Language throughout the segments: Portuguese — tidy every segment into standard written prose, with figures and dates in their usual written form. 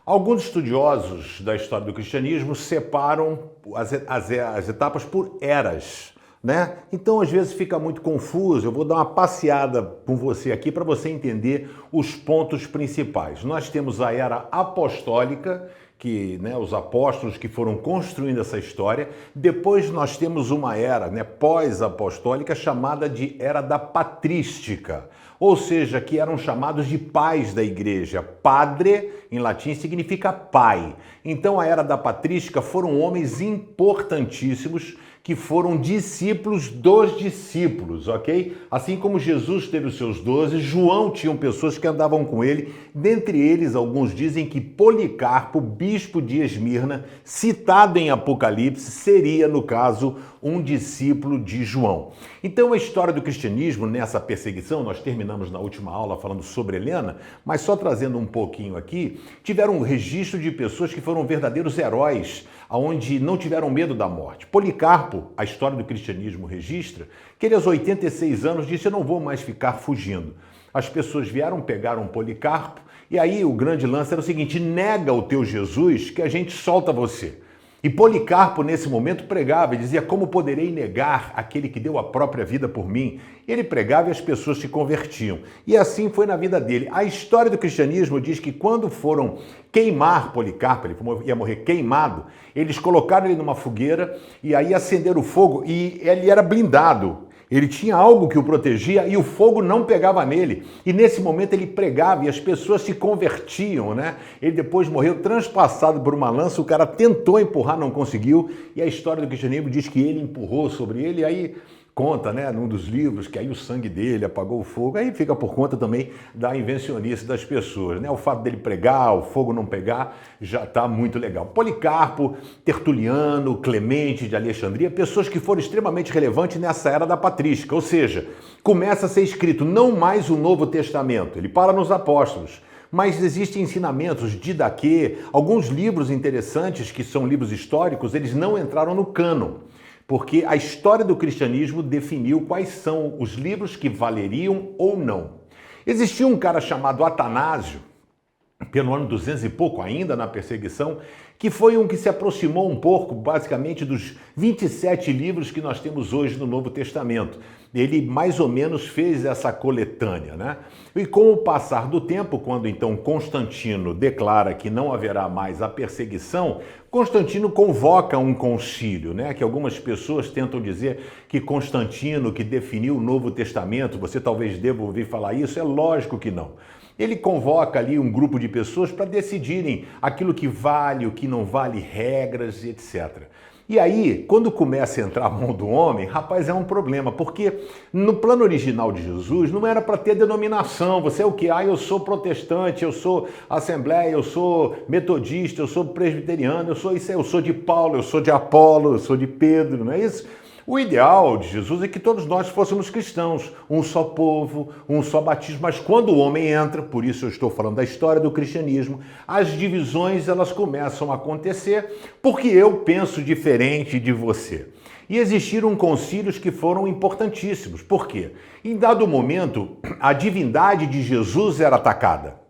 Alguns estudiosos da história do cristianismo separam as etapas por eras, né? Então, às vezes, fica muito confuso. Eu vou dar uma passeada com você aqui para você entender os pontos principais. Nós temos a era apostólica, que, os apóstolos que foram construindo essa história. Depois nós temos uma era, pós-apostólica, chamada de era da patrística, ou seja, que eram chamados de pais da igreja. Padre, em latim, significa pai. Então a era da patrística foram homens importantíssimos que foram discípulos dos discípulos, ok? Assim como Jesus teve os seus 12, João tinha pessoas que andavam com ele, dentre eles alguns dizem que Policarpo, bispo de Esmirna, citado em Apocalipse, seria, no caso, um discípulo de João. Então a história do cristianismo nessa perseguição, nós terminamos na última aula falando sobre Helena, mas só trazendo um pouquinho aqui, tiveram um registro de pessoas que foram verdadeiros heróis, onde não tiveram medo da morte. Policarpo, a história do cristianismo registra, que ele aos 86 anos disse: eu não vou mais ficar fugindo. As pessoas vieram, pegaram Policarpo, e aí o grande lance era o seguinte: nega o teu Jesus que a gente solta você. E Policarpo, nesse momento, pregava e dizia: como poderei negar aquele que deu a própria vida por mim? Ele pregava e as pessoas se convertiam. E assim foi na vida dele. A história do cristianismo diz que quando foram queimar Policarpo, ele ia morrer queimado, eles colocaram ele numa fogueira e aí acenderam o fogo e ele era blindado. Ele tinha algo que o protegia e o fogo não pegava nele. E nesse momento ele pregava e as pessoas se convertiam, né? Ele depois morreu transpassado por uma lança, o cara tentou empurrar, não conseguiu. E a história do cristianismo diz que ele empurrou sobre ele, e aí conta, num dos livros, que aí o sangue dele apagou o fogo. Aí fica por conta também da invencionice das pessoas, né? O fato dele pregar, o fogo não pegar, já está muito legal. Policarpo, Tertuliano, Clemente de Alexandria, pessoas que foram extremamente relevantes nessa era da patrística, ou seja, começa a ser escrito não mais o Novo Testamento, ele para nos apóstolos, mas existem ensinamentos, Didaquê, alguns livros interessantes que são livros históricos, eles não entraram no cânon, porque a história do cristianismo definiu quais são os livros que valeriam ou não. Existia um cara chamado Atanásio, pelo ano 200 e pouco, ainda na perseguição, que foi um que se aproximou um pouco, basicamente, dos 27 livros que nós temos hoje no Novo Testamento. Ele, mais ou menos, fez essa coletânea, né? E com o passar do tempo, quando então Constantino declara que não haverá mais a perseguição, Constantino convoca um concílio, né? Que algumas pessoas tentam dizer que Constantino, que definiu o Novo Testamento, você talvez deva ouvir falar isso, é lógico que não. Ele convoca ali um grupo de pessoas para decidirem aquilo que vale, o que não vale, regras, etc. E aí, quando começa a entrar a mão do homem, rapaz, é um problema, porque no plano original de Jesus não era para ter denominação. Você é o quê? Eu sou protestante, eu sou assembleia, eu sou metodista, eu sou presbiteriano, eu sou isso aí, eu sou de Paulo, eu sou de Apolo, eu sou de Pedro, não é isso? O ideal de Jesus é que todos nós fôssemos cristãos, um só povo, um só batismo, mas quando o homem entra, por isso eu estou falando da história do cristianismo, as divisões elas começam a acontecer porque eu penso diferente de você. E existiram concílios que foram importantíssimos. Por quê? Em dado momento, a divindade de Jesus era atacada.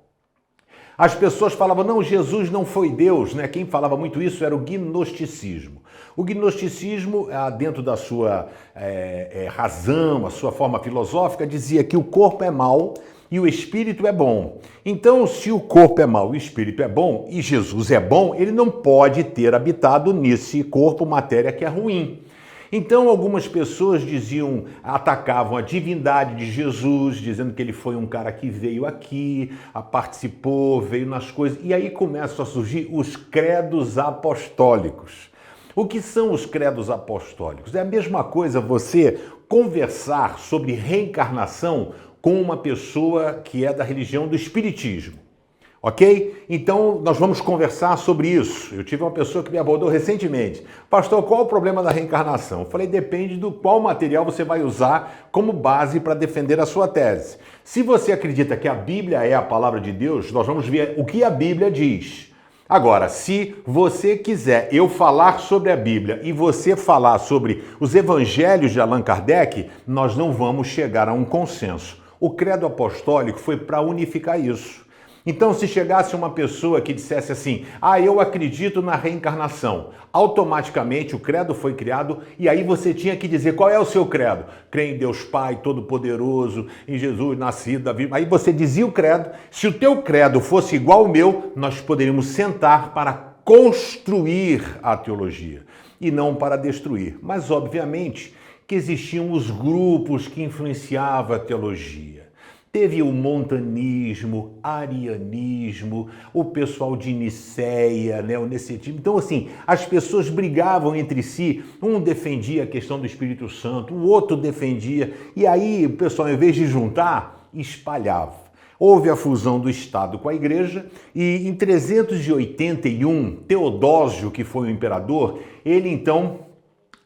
As pessoas falavam, não, Jesus não foi Deus, né? Quem falava muito isso era o gnosticismo. O gnosticismo, dentro da sua razão, a sua forma filosófica, dizia que o corpo é mau e o espírito é bom. Então, se o corpo é mau e o espírito é bom, e Jesus é bom, ele não pode ter habitado nesse corpo matéria que é ruim. Então, algumas pessoas atacavam a divindade de Jesus, dizendo que ele foi um cara que veio aqui, participou, veio nas coisas. E aí começam a surgir os credos apostólicos. O que são os credos apostólicos? É a mesma coisa você conversar sobre reencarnação com uma pessoa que é da religião do espiritismo. Ok? Então, nós vamos conversar sobre isso. Eu tive uma pessoa que me abordou recentemente. Pastor, qual o problema da reencarnação? Eu falei, depende do qual material você vai usar como base para defender a sua tese. Se você acredita que a Bíblia é a palavra de Deus, nós vamos ver o que a Bíblia diz. Agora, se você quiser eu falar sobre a Bíblia e você falar sobre os evangelhos de Allan Kardec, nós não vamos chegar a um consenso. O credo apostólico foi para unificar isso. Então, se chegasse uma pessoa que dissesse assim, eu acredito na reencarnação, automaticamente o credo foi criado e aí você tinha que dizer qual é o seu credo. Crê em Deus Pai Todo-Poderoso, em Jesus nascido da Virgem. Aí você dizia o credo. Se o teu credo fosse igual ao meu, nós poderíamos sentar para construir a teologia e não para destruir. Mas, obviamente, que existiam os grupos que influenciavam a teologia. Teve o montanismo, arianismo, o pessoal de Nicéia, né, o Necetismo. Então, assim, as pessoas brigavam entre si, um defendia a questão do Espírito Santo, o outro defendia, e aí o pessoal, em vez de juntar, espalhava. Houve a fusão do Estado com a Igreja e em 381, Teodósio, que foi o imperador, ele então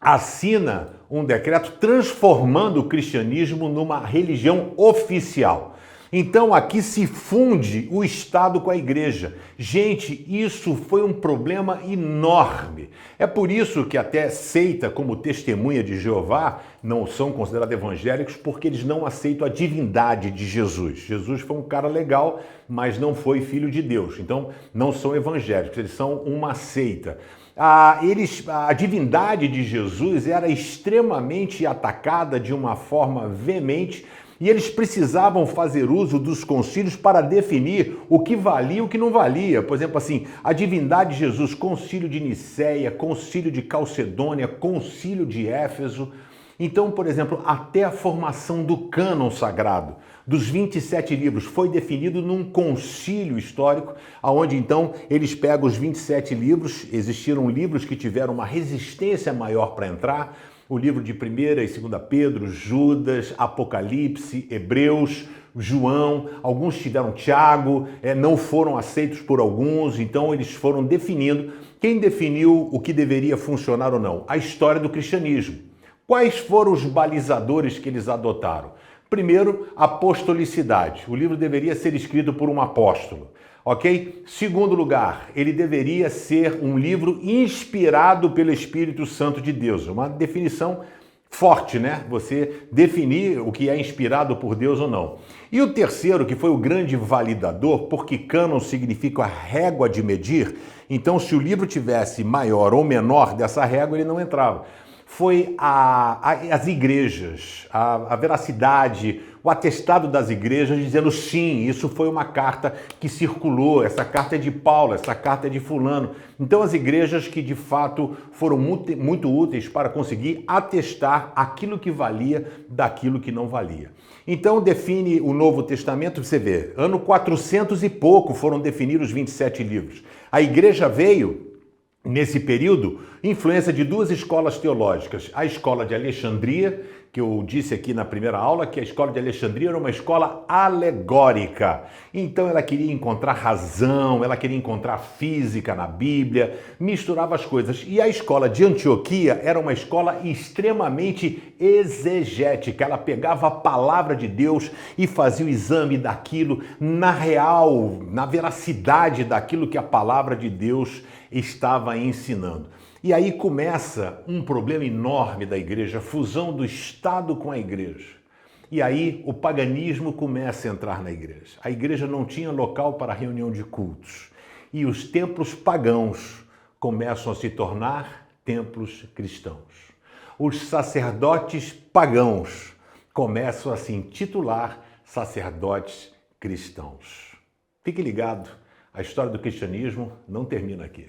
assina um decreto transformando o cristianismo numa religião oficial. Então aqui se funde o Estado com a Igreja. Gente, isso foi um problema enorme. É por isso que até seita como Testemunha de Jeová não são considerados evangélicos, porque eles não aceitam a divindade de Jesus. Jesus foi um cara legal, mas não foi filho de Deus. Então não são evangélicos, eles são uma seita. A divindade de Jesus era extremamente atacada de uma forma veemente e eles precisavam fazer uso dos concílios para definir o que valia e o que não valia. Por exemplo, assim, a divindade de Jesus, concílio de Nicéia, concílio de Calcedônia, concílio de Éfeso. Então, por exemplo, até a formação do cânon sagrado, dos 27 livros, foi definido num concílio histórico, onde então eles pegam os 27 livros, existiram livros que tiveram uma resistência maior para entrar, o livro de 1ª e 2ª Pedro, Judas, Apocalipse, Hebreus, João, alguns tiveram Tiago, não foram aceitos por alguns, então eles foram definindo. Quem definiu o que deveria funcionar ou não? A história do cristianismo. Quais foram os balizadores que eles adotaram? Primeiro, apostolicidade. O livro deveria ser escrito por um apóstolo, ok? Segundo lugar, ele deveria ser um livro inspirado pelo Espírito Santo de Deus. Uma definição forte, né? Você definir o que é inspirado por Deus ou não. E o terceiro, que foi o grande validador, porque cânon significa a régua de medir, então se o livro tivesse maior ou menor dessa régua, ele não entrava. Foi as igrejas, a veracidade, o atestado das igrejas dizendo sim, isso foi uma carta que circulou, essa carta é de Paulo, essa carta é de fulano. Então as igrejas que de fato foram muito úteis para conseguir atestar aquilo que valia daquilo que não valia. Então define o Novo Testamento, você vê, ano 400 e pouco foram definir os 27 livros. A igreja veio nesse período, influência de duas escolas teológicas. A escola de Alexandria, que eu disse aqui na primeira aula, que a escola de Alexandria era uma escola alegórica. Então ela queria encontrar razão, ela queria encontrar física na Bíblia, misturava as coisas. E a escola de Antioquia era uma escola extremamente exegética. Ela pegava a palavra de Deus e fazia o exame daquilo na real, na veracidade daquilo que a palavra de Deus estava ensinando. E aí começa um problema enorme da igreja, a fusão do Estado com a igreja. E aí o paganismo começa a entrar na igreja. A igreja não tinha local para reunião de cultos. E os templos pagãos começam a se tornar templos cristãos. Os sacerdotes pagãos começam a se intitular sacerdotes cristãos. Fique ligado, a história do cristianismo não termina aqui.